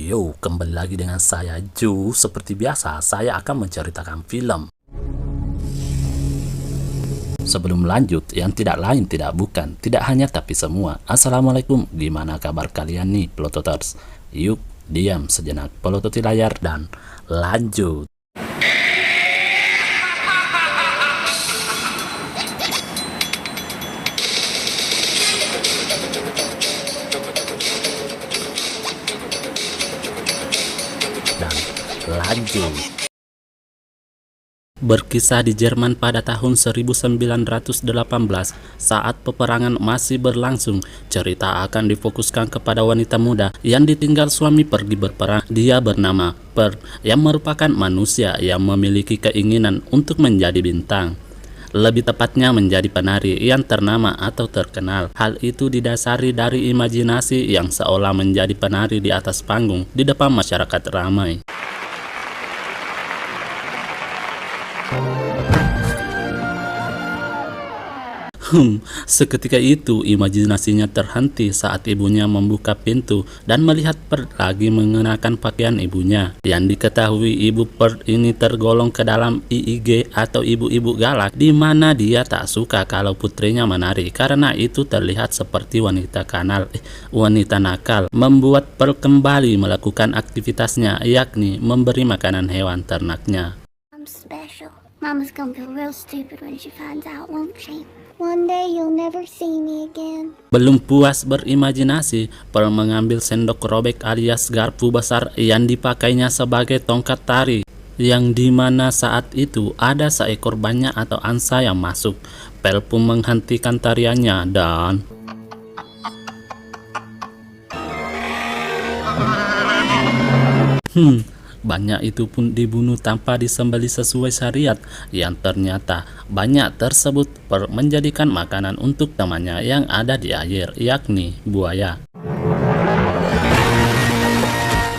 Yo, kembali lagi dengan saya Ju. Seperti biasa, saya akan menceritakan film. Sebelum lanjut, yang tidak lain tidak bukan, tidak hanya tapi semua. Assalamualaikum, gimana kabar kalian nih, Plototers? Yuk, diam sejenak, pelototi layar dan lanjut. Dan lanjut. Berkisah di Jerman pada tahun 1918 saat peperangan masih berlangsung. Cerita akan difokuskan kepada wanita muda yang ditinggal suami pergi berperang. Dia bernama Per, yang merupakan manusia yang memiliki keinginan untuk menjadi bintang. Lebih tepatnya menjadi penari yang ternama atau terkenal. Hal itu didasari dari imajinasi yang seolah menjadi penari di atas panggung di depan masyarakat ramai. Seketika itu imajinasinya terhenti saat ibunya membuka pintu dan melihat Per lagi mengenakan pakaian ibunya. Yang diketahui ibu Per ini tergolong ke dalam IIG atau ibu-ibu galak, di mana dia tak suka kalau putrinya menari karena itu terlihat seperti wanita nakal. Membuat Per kembali melakukan aktivitasnya, yakni memberi makanan hewan ternaknya. I'm special. Mama's gonna feel real stupid when she finds out, won't she? One day you'll never see me again. Belum puas berimajinasi, Per mengambil sendok robek alias garpu besar yang dipakainya sebagai tongkat tari, yang dimana saat itu ada seekor banyak atau angsa yang masuk. Per pun menghentikan tariannya dan banyak itu pun dibunuh tanpa disembelih sesuai syariat, yang ternyata banyak tersebut Per menjadikan makanan untuk temannya yang ada di air, yakni buaya.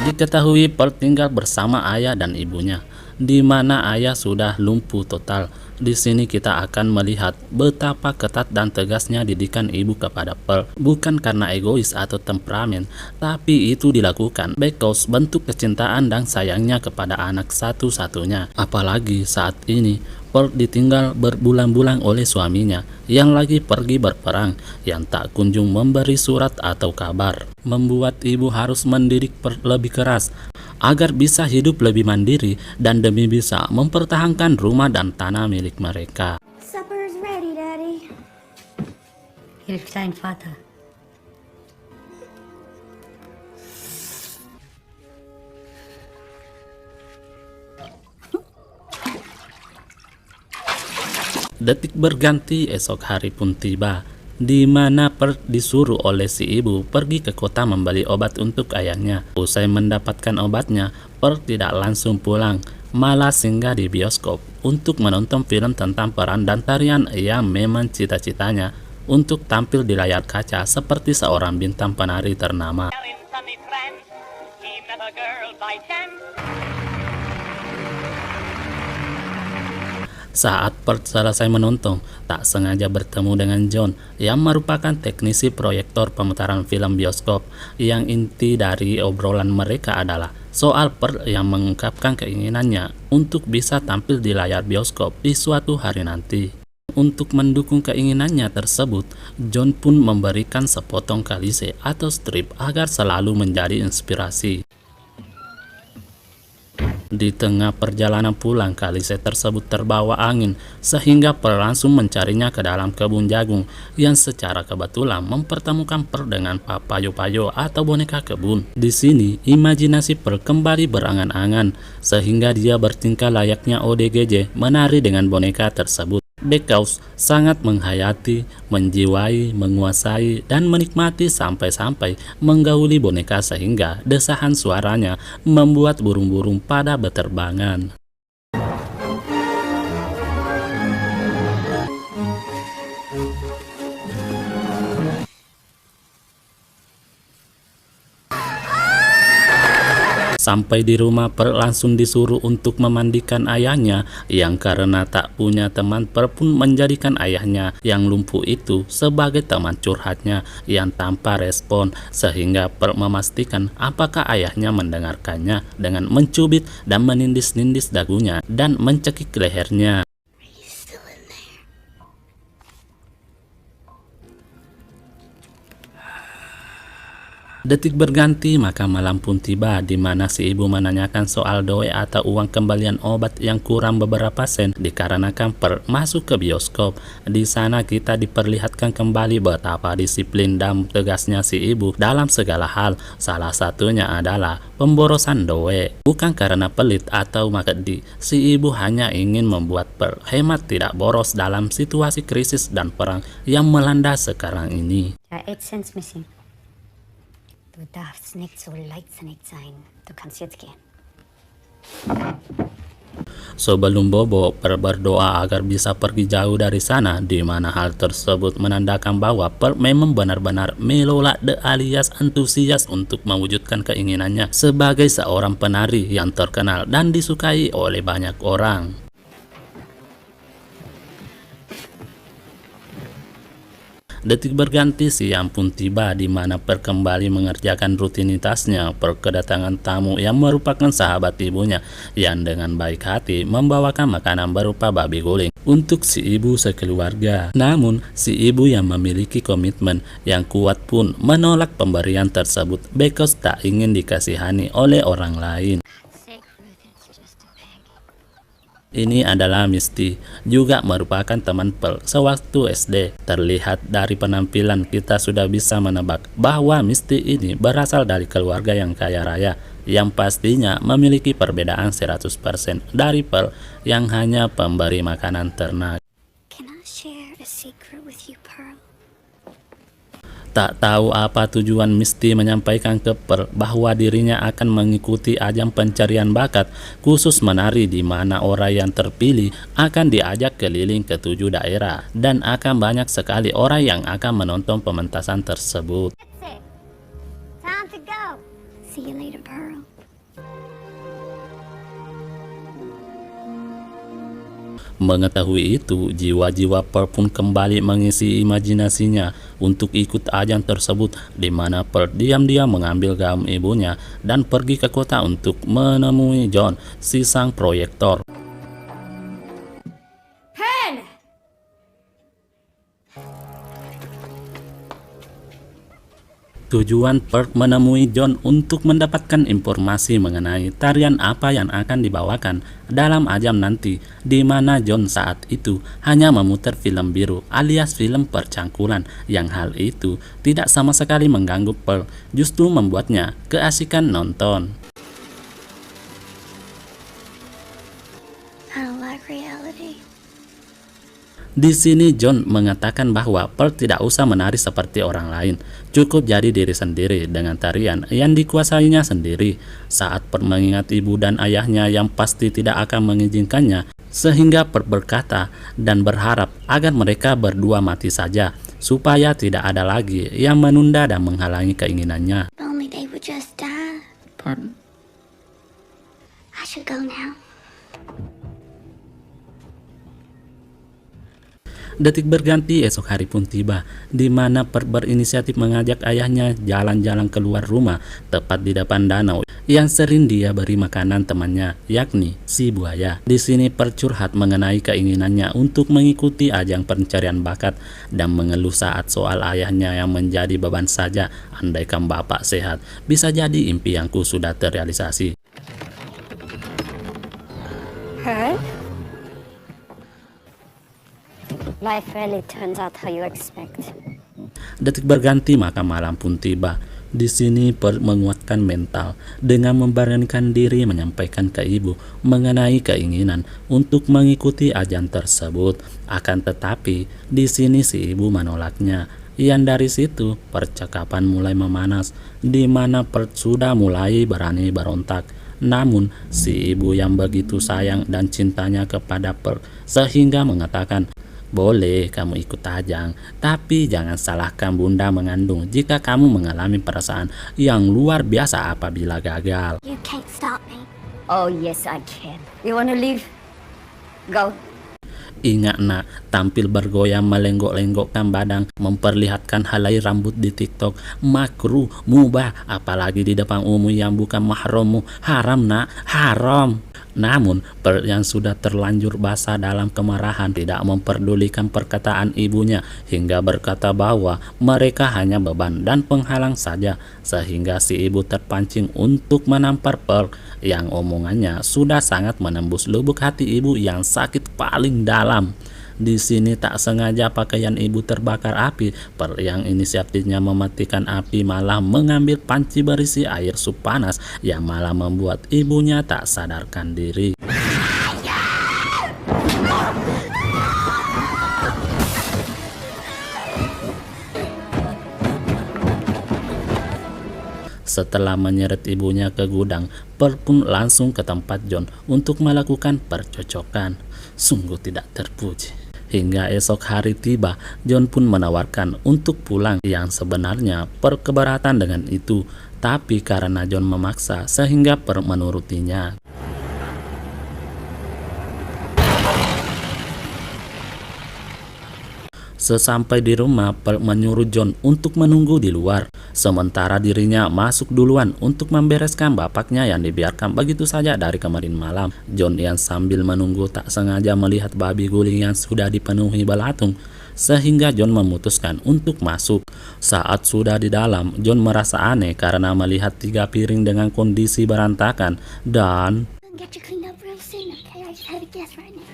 Diketahui Per tinggal bersama ayah dan ibunya, di mana ayah sudah lumpuh total. Di sini kita akan melihat betapa ketat dan tegasnya didikan ibu kepada Per. Bukan karena egois atau temperamen, tapi itu dilakukan because bentuk kecintaan dan sayangnya kepada anak satu-satunya. Apalagi saat ini Per ditinggal berbulan-bulan oleh suaminya yang lagi pergi berperang, yang tak kunjung memberi surat atau kabar. Membuat ibu harus mendidik Per lebih keras agar bisa hidup lebih mandiri dan demi bisa mempertahankan rumah dan tanah milik mereka. Supper's ready, Daddy. Hilf dein Vater. Detik berganti, esok hari pun tiba, di mana Per disuruh oleh si ibu pergi ke kota membeli obat untuk ayahnya. Usai mendapatkan obatnya, Per tidak langsung pulang, malah singgah di bioskop untuk menonton film tentang peran dan tarian yang memang cita-citanya untuk tampil di layar kaca seperti seorang bintang penari ternama. Saat Per selesai menonton, tak sengaja bertemu dengan John yang merupakan teknisi proyektor pemutaran film bioskop. Yang inti dari obrolan mereka adalah soal Per yang mengungkapkan keinginannya untuk bisa tampil di layar bioskop di suatu hari nanti. Untuk mendukung keinginannya tersebut, John pun memberikan sepotong kalise atau strip agar selalu menjadi inspirasi. Di tengah perjalanan pulang, kalise tersebut terbawa angin sehingga Per langsung mencarinya ke dalam kebun jagung yang secara kebetulan mempertemukan Per dengan Papayo-Payo atau boneka kebun. Di sini imajinasi Per kembali berangan-angan sehingga dia bertingkah layaknya ODGJ menari dengan boneka tersebut. Because sangat menghayati, menjiwai, menguasai, dan menikmati sampai-sampai menggauli boneka sehingga desahan suaranya membuat burung-burung pada berterbangan. Sampai di rumah, Pearl langsung disuruh untuk memandikan ayahnya, yang karena tak punya teman, Pearl pun menjadikan ayahnya yang lumpuh itu sebagai teman curhatnya yang tanpa respon, sehingga Pearl memastikan apakah ayahnya mendengarkannya dengan mencubit dan menindis-nindis dagunya dan mencekik lehernya. Detik berganti, maka malam pun tiba di mana si ibu menanyakan soal doe atau uang kembalian obat yang kurang beberapa sen dikarenakan Pearl masuk ke bioskop. Di sana kita diperlihatkan kembali betapa disiplin dan tegasnya si ibu dalam segala hal. Salah satunya adalah pemborosan doe. Bukan karena pelit atau makedi, si ibu hanya ingin membuat Pearl hemat tidak boros dalam situasi krisis dan perang yang melanda sekarang ini. There are 8 cents missing. Du darfst nicht so leichtsinnig sein. Du kannst jetzt gehen. Sebelum bobo, Pearl berdoa agar bisa pergi jauh dari sana, di mana hal tersebut menandakan bahwa Pearl memang benar-benar melolak alias antusias untuk mewujudkan keinginannya sebagai seorang penari yang terkenal dan disukai oleh banyak orang. Detik berganti, siang pun tiba di mana Pearl kembali mengerjakan rutinitasnya. Pearl kedatangan tamu yang merupakan sahabat ibunya yang dengan baik hati membawakan makanan berupa babi guling untuk si ibu sekeluarga. Namun si ibu yang memiliki komitmen yang kuat pun menolak pemberian tersebut because tak ingin dikasihani oleh orang lain. Ini adalah Misty, juga merupakan teman Pearl sewaktu SD. Terlihat dari penampilan kita sudah bisa menebak bahwa Misty ini berasal dari keluarga yang kaya raya, yang pastinya memiliki perbedaan 100% dari Pearl yang hanya pemberi makanan ternak. Can I share a secret with you, Pearl? Tak tahu apa tujuan Misty menyampaikan ke Pearl bahwa dirinya akan mengikuti ajang pencarian bakat khusus menari, di mana orang yang terpilih akan diajak keliling ke 7 daerah dan akan banyak sekali orang yang akan menonton pementasan tersebut. That's it. Time to go. See you later, Pearl. Mengetahui itu, jiwa-jiwa Pearl pun kembali mengisi imajinasinya untuk ikut ajang tersebut, di mana Pearl diam-diam mengambil gaun ibunya dan pergi ke kota untuk menemui John, si sang proyektor. Tujuan Pearl menemui John untuk mendapatkan informasi mengenai tarian apa yang akan dibawakan dalam ajang nanti, di mana John saat itu hanya memutar film biru alias film percangkulan, yang hal itu tidak sama sekali mengganggu Pearl, justru membuatnya keasikan nonton. I don't like reality. Di sini John mengatakan bahwa Pearl tidak usah menari seperti orang lain, cukup jadi diri sendiri dengan tarian yang dikuasainya sendiri. Saat Pearl mengingat ibu dan ayahnya yang pasti tidak akan mengizinkannya, sehingga Pearl berkata dan berharap agar mereka berdua mati saja, supaya tidak ada lagi yang menunda dan menghalangi keinginannya. If only they would just die. Pardon? I should go now. Detik berganti, esok hari pun tiba, di mana Pearl berinisiatif mengajak ayahnya jalan-jalan keluar rumah, tepat di depan danau yang sering dia beri makanan temannya, yakni si buaya. Di sini Pearl curhat mengenai keinginannya untuk mengikuti ajang pencarian bakat dan mengeluh saat soal ayahnya yang menjadi beban saja. Andaikan bapak sehat, bisa jadi impianku sudah terrealisasi. Pearl? Life rarely turns out how you expect. Detik berganti, maka malam pun tiba. Di sini Pearl menguatkan mental dengan memberanikan diri menyampaikan ke ibu mengenai keinginan untuk mengikuti ajang tersebut. Akan tetapi di sini si ibu menolaknya. Yang dari situ percakapan mulai memanas, di mana Pearl sudah mulai berani berontak. Namun si ibu yang begitu sayang dan cintanya kepada Pearl sehingga mengatakan Boleh kamu ikut tajang, tapi jangan salahkan bunda mengandung jika kamu mengalami perasaan yang luar biasa apabila gagal. You can't stop me. Oh, yes, I can. You wanna leave? Go. Ingat nak, tampil bergoyang melenggok-lenggokkan badan, memperlihatkan helai rambut di TikTok, makruh, mubah, apalagi di depan umum yang bukan mahrammu. Haram nak, haram. Namun, Pearl yang sudah terlanjur basah dalam kemarahan tidak memperdulikan perkataan ibunya hingga berkata bahwa mereka hanya beban dan penghalang saja, sehingga si ibu terpancing untuk menampar Pearl yang omongannya sudah sangat menembus lubuk hati ibu yang sakit paling dalam. Di sini tak sengaja pakaian ibu terbakar api. Pearl yang inisiatifnya mematikan api malah mengambil panci berisi air sup panas yang malah membuat ibunya tak sadarkan diri. Setelah menyeret ibunya ke gudang, Pearl pun langsung ke tempat John untuk melakukan percocokan. Sungguh tidak terpuji. Hingga esok hari tiba, John pun menawarkan untuk pulang yang sebenarnya Pearl keberatan dengan itu. Tapi karena John memaksa sehingga Pearl menurutinya. Sesampai di rumah, Pearl menyuruh John untuk menunggu di luar, sementara dirinya masuk duluan untuk membereskan bapaknya yang dibiarkan begitu saja dari kemarin malam. John yang sambil menunggu tak sengaja melihat babi guling yang sudah dipenuhi belatung, sehingga John memutuskan untuk masuk. Saat sudah di dalam, John merasa aneh karena melihat 3 piring dengan kondisi berantakan dan I'll get you cleaned up real soon, okay? I just had a guess right now.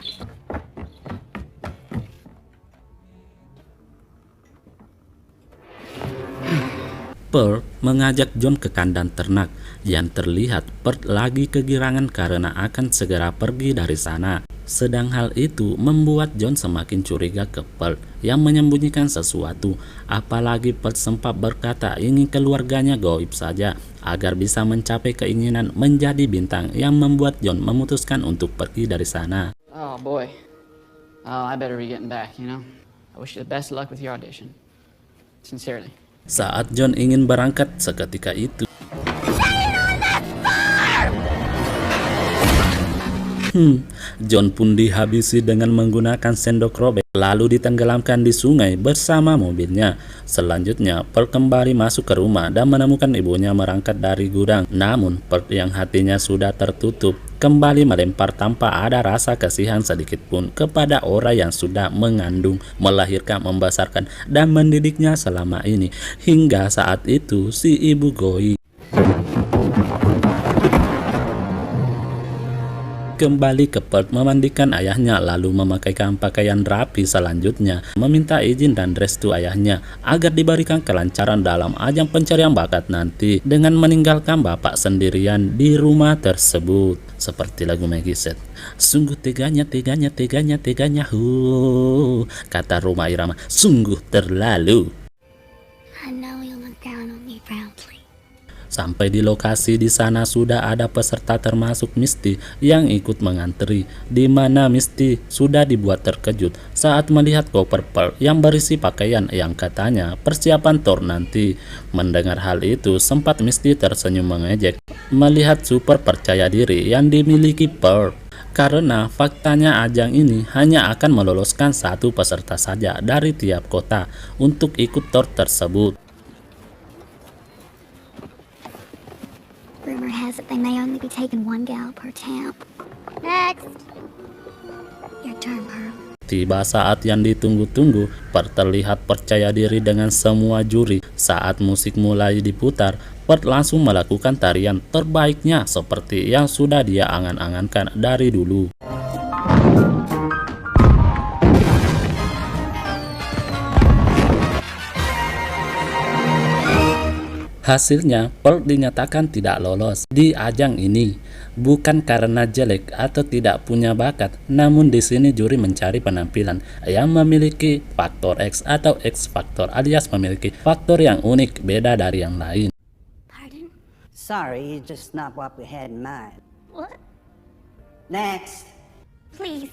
Pearl mengajak John ke kandang ternak yang terlihat Pearl lagi kegirangan karena akan segera pergi dari sana. Sedang hal itu membuat John semakin curiga ke Pearl yang menyembunyikan sesuatu. Apalagi Pearl sempat berkata ingin keluarganya goib saja agar bisa mencapai keinginan menjadi bintang yang membuat John memutuskan untuk pergi dari sana. Oh boy. Oh, I better be getting back, you know? I wish you the best of luck with your audition. Sincerely. Saat John ingin berangkat seketika itu, John pun dihabisi dengan menggunakan sendok robek lalu ditenggelamkan di sungai bersama mobilnya. Selanjutnya Pearl kembali masuk ke rumah dan menemukan ibunya merangkak dari gudang. Namun Pearl yang hatinya sudah tertutup kembali melempar tanpa ada rasa kasihan sedikit pun kepada orang yang sudah mengandung, melahirkan, membesarkan dan mendidiknya selama ini. Hingga saat itu si ibu Goi kembali ke Pearl memandikan ayahnya lalu memakaikan pakaian rapi. Selanjutnya meminta izin dan restu ayahnya agar diberikan kelancaran dalam ajang pencarian bakat nanti dengan meninggalkan bapak sendirian di rumah tersebut. Seperti lagu Maggie Set, sungguh teganya, kata Rhoma Irama, sungguh terlalu. I know you'll look down on me proudly. Sampai di lokasi, di sana sudah ada peserta termasuk Misty yang ikut mengantri, di mana Misty sudah dibuat terkejut saat melihat koper Pearl yang berisi pakaian yang katanya persiapan tour nanti. Mendengar hal itu, sempat Misty tersenyum mengejek melihat super percaya diri yang dimiliki Pearl. Karena faktanya ajang ini hanya akan meloloskan 1 peserta saja dari tiap kota untuk ikut tour tersebut. Rumor has it they may only be taking 1 gal per camp. Next! Your turn, Pearl. Tiba saat yang ditunggu-tunggu, Pearl terlihat percaya diri dengan semua juri. Saat musik mulai diputar, Pearl langsung melakukan tarian terbaiknya seperti yang sudah dia angan-angankan dari dulu. Hasilnya, Pearl dinyatakan tidak lolos di ajang ini, bukan karena jelek atau tidak punya bakat, namun di sini juri mencari penampilan yang memiliki faktor X atau X faktor, alias memiliki faktor yang unik beda dari yang lain. Pardon? Sorry, it's just not what we had in mind. What? Next. Please.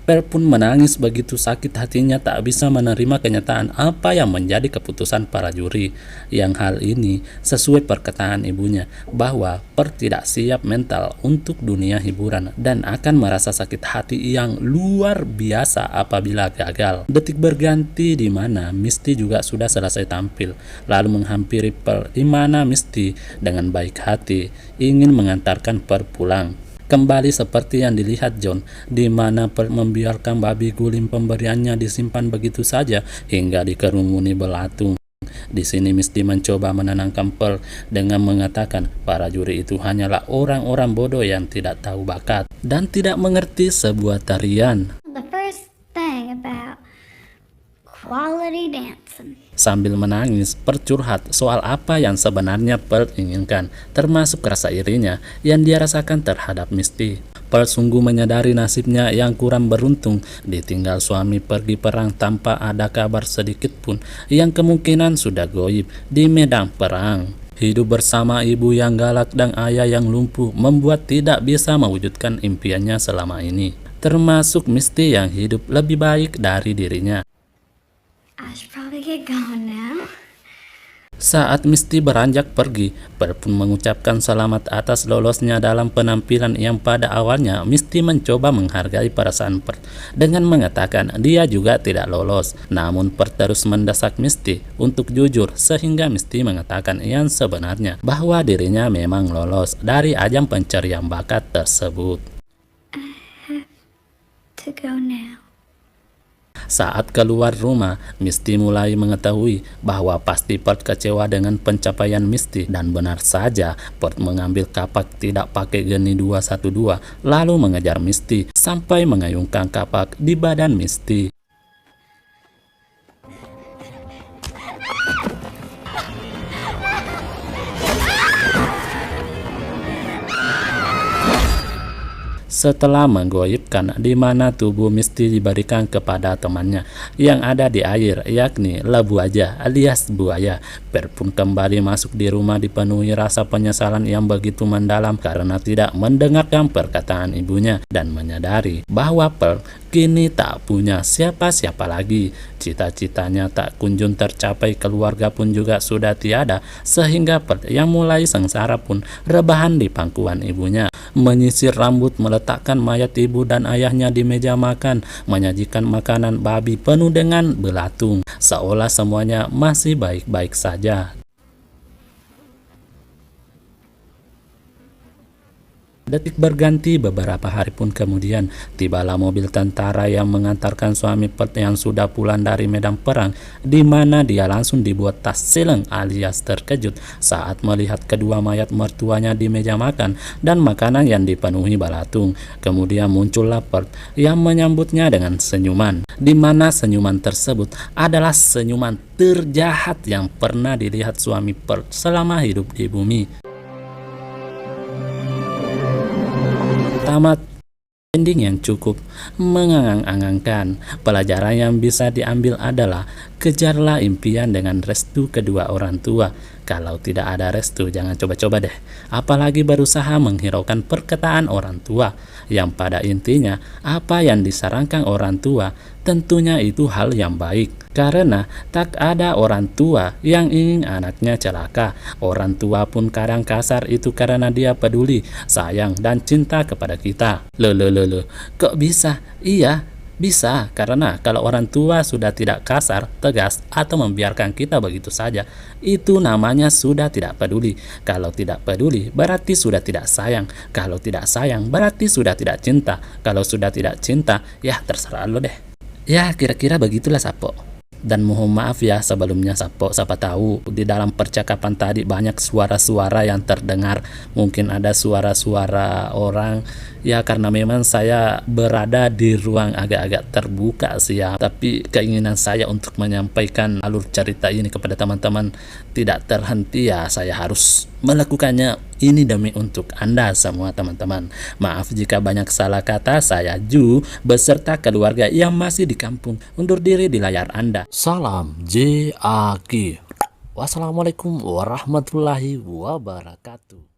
Pearl pun menangis begitu sakit hatinya tak bisa menerima kenyataan apa yang menjadi keputusan para juri. Yang hal ini sesuai perkataan ibunya bahwa Pearl tidak siap mental untuk dunia hiburan dan akan merasa sakit hati yang luar biasa apabila gagal. Detik berganti di mana Misty juga sudah selesai tampil, lalu menghampiri Pearl di mana Misty dengan baik hati ingin mengantarkan Pearl pulang. Kembali seperti yang dilihat John, di mana Pearl membiarkan babi guling pemberiannya disimpan begitu saja hingga dikerumuni belatung. Di sini Misty mencoba menenangkan Pearl dengan mengatakan para juri itu hanyalah orang-orang bodoh yang tidak tahu bakat dan tidak mengerti sebuah tarian. The first thing about quality dancing. Sambil menangis, Pearl curhat soal apa yang sebenarnya Pearl inginkan, termasuk rasa irinya yang dia rasakan terhadap Misty. Pearl sungguh menyadari nasibnya yang kurang beruntung, ditinggal suami pergi perang tanpa ada kabar sedikit pun, yang kemungkinan sudah goib di medan perang. Hidup bersama ibu yang galak dan ayah yang lumpuh membuat tidak bisa mewujudkan impiannya selama ini, termasuk Misty yang hidup lebih baik dari dirinya. I should probably get going now. Saat Misty beranjak pergi, Pearl pun mengucapkan selamat atas lolosnya dalam penampilan yang pada awalnya Misty mencoba menghargai perasaan Pearl dengan mengatakan dia juga tidak lolos. Namun Pearl terus mendesak Misty untuk jujur sehingga Misty mengatakan yang sebenarnya bahwa dirinya memang lolos dari ajang pencarian bakat tersebut. To go now. Saat keluar rumah, Misty mulai mengetahui bahwa pasti Pearl kecewa dengan pencapaian Misty, dan benar saja Pearl mengambil kapak tidak pakai geni 212 lalu mengejar Misty sampai mengayunkan kapak di badan Misty. Setelah menggoibkan di mana tubuh Misty diberikan kepada temannya yang ada di air, yakni Lebu Aja alias buaya, Pearl pun kembali masuk di rumah dipenuhi rasa penyesalan yang begitu mendalam karena tidak mendengarkan perkataan ibunya dan menyadari bahwa Pearl kini tak punya siapa-siapa lagi. Cita-citanya tak kunjung tercapai, keluarga pun juga sudah tiada, sehingga Pearl yang mulai sengsara pun rebahan di pangkuan ibunya, menyisir rambut, meletakkan mayat ibu dan ayahnya di meja makan, menyajikan makanan babi penuh dengan belatung, seolah semuanya masih baik-baik saja. Detik berganti, beberapa hari pun kemudian tibalah mobil tentara yang mengantarkan suami Pearl yang sudah pulang dari medan perang, di mana dia langsung dibuat tas sileng alias terkejut saat melihat kedua mayat mertuanya di meja makan dan makanan yang dipenuhi belatung. Kemudian muncullah Pearl yang menyambutnya dengan senyuman, di mana senyuman tersebut adalah senyuman terjahat yang pernah dilihat suami Pearl selama hidup di bumi. Tamat ending yang cukup mengangang-angangkan. Pelajaran yang bisa diambil adalah kejarlah impian dengan restu kedua orang tua. Kalau tidak ada restu, jangan coba-coba deh, apalagi berusaha menghiraukan perkataan orang tua, yang pada intinya apa yang disarankan orang tua tentunya itu hal yang baik, karena tak ada orang tua yang ingin anaknya celaka. Orang tua pun kadang kasar itu karena dia peduli, sayang dan cinta kepada kita. Loh, kok bisa? Iya, bisa, karena kalau orang tua sudah tidak kasar, tegas, atau membiarkan kita begitu saja, itu namanya sudah tidak peduli. Kalau tidak peduli, berarti sudah tidak sayang. Kalau tidak sayang, berarti sudah tidak cinta. Kalau sudah tidak cinta, ya terserah lo deh. Ya, kira-kira begitulah Sapo. Dan mohon maaf ya sebelumnya Sapo, siapa tahu di dalam percakapan tadi banyak suara-suara yang terdengar. Mungkin ada suara-suara orang, ya karena memang saya berada di ruang agak-agak terbuka sih ya. Tapi keinginan saya untuk menyampaikan alur cerita ini kepada teman-teman tidak terhenti, ya saya harus melakukannya ini demi untuk Anda semua teman-teman. Maaf jika banyak salah kata. Saya Ju beserta keluarga yang masih di kampung undur diri di layar Anda. Salam JAK. Wassalamualaikum warahmatullahi wabarakatuh.